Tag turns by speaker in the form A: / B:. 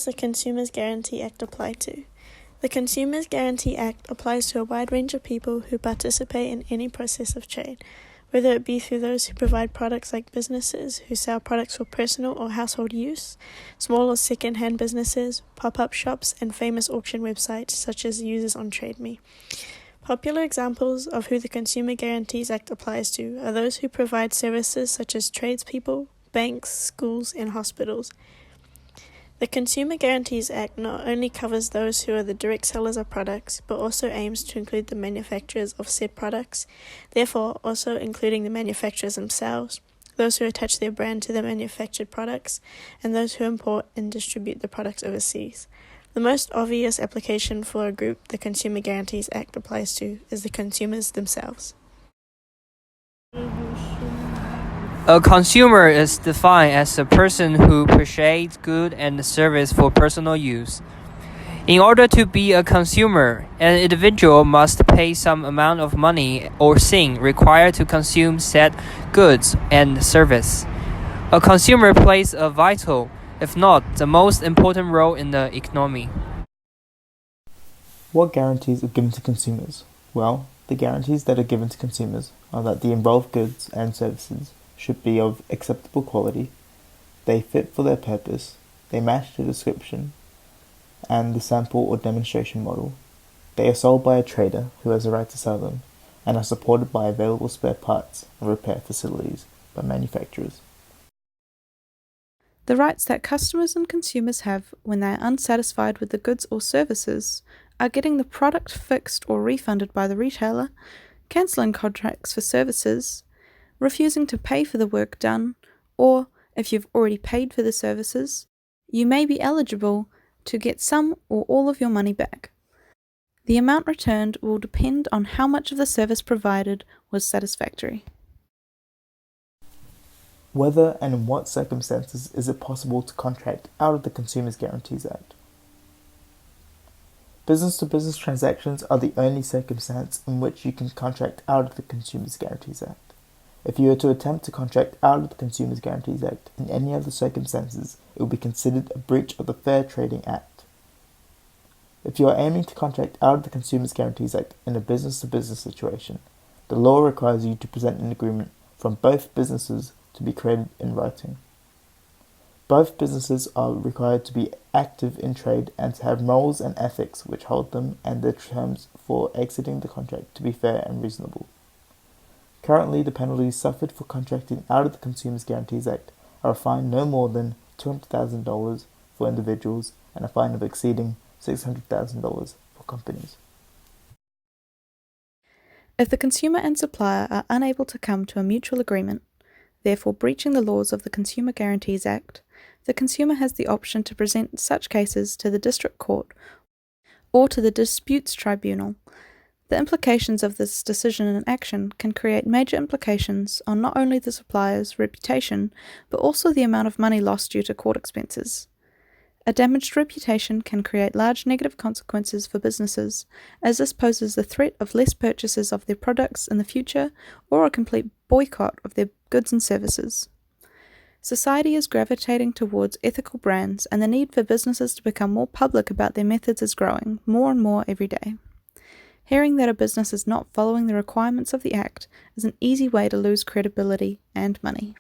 A: does the Consumers Guarantee Act apply to? The Consumers Guarantee Act applies to a wide range of people who participate in any process of trade, whether it be through those who provide products like businesses who sell products for personal or household use, small or second-hand businesses, pop-up shops, and famous auction websites such as users on TradeMe. Popular examples of who the Consumer Guarantees Act applies to are those who provide services such as tradespeople, banks, schools, and hospitals. The Consumer Guarantees Act not only covers those who are the direct sellers of products, but also aims to include the manufacturers of said products, therefore also including the manufacturers themselves, those who attach their brand to the manufactured products, and those who import and distribute the products overseas. The most obvious application for a group the Consumer Guarantees Act applies to is the consumers themselves.
B: A consumer is defined as a person who purchases goods and services for personal use. In order to be a consumer, an individual must pay some amount of money or thing required to consume said goods and service. A consumer plays a vital, if not the most important role in the economy.
C: What guarantees are given to consumers? Well, the guarantees that are given to consumers are that the involved goods and services should be of acceptable quality, they fit for their purpose, they match the description and the sample or demonstration model, they are sold by a trader who has a right to sell them, and are supported by available spare parts and repair facilities by manufacturers.
D: The rights that customers and consumers have when they are unsatisfied with the goods or services are getting the product fixed or refunded by the retailer, cancelling contracts for services, refusing to pay for the work done, or, if you've already paid for the services, you may be eligible to get some or all of your money back. The amount returned will depend on how much of the service provided was satisfactory.
C: Whether and in what circumstances is it possible to contract out of the Consumers Guarantees Act? Business-to-business transactions are the only circumstance in which you can contract out of the Consumers Guarantees Act. If you were to attempt to contract out of the Consumers Guarantees Act in any other circumstances, it will be considered a breach of the Fair Trading Act. If you are aiming to contract out of the Consumers Guarantees Act in a business-to-business situation, the law requires you to present an agreement from both businesses to be created in writing. Both businesses are required to be active in trade and to have morals and ethics which hold them and their terms for exiting the contract to be fair and reasonable. Currently, the penalties suffered for contracting out of the Consumers Guarantees Act are a fine no more than $200,000 for individuals and a fine of exceeding $600,000 for companies.
D: If the consumer and supplier are unable to come to a mutual agreement, therefore breaching the laws of the Consumer Guarantees Act, the consumer has the option to present such cases to the District Court or to the Disputes Tribunal. The implications of this decision and action can create major implications on not only the supplier's reputation, but also the amount of money lost due to court expenses. A damaged reputation can create large negative consequences for businesses, as this poses the threat of less purchases of their products in the future or a complete boycott of their goods and services. Society is gravitating towards ethical brands, and the need for businesses to become more public about their methods is growing more and more every day. Hearing that a business is not following the requirements of the Act is an easy way to lose credibility and money.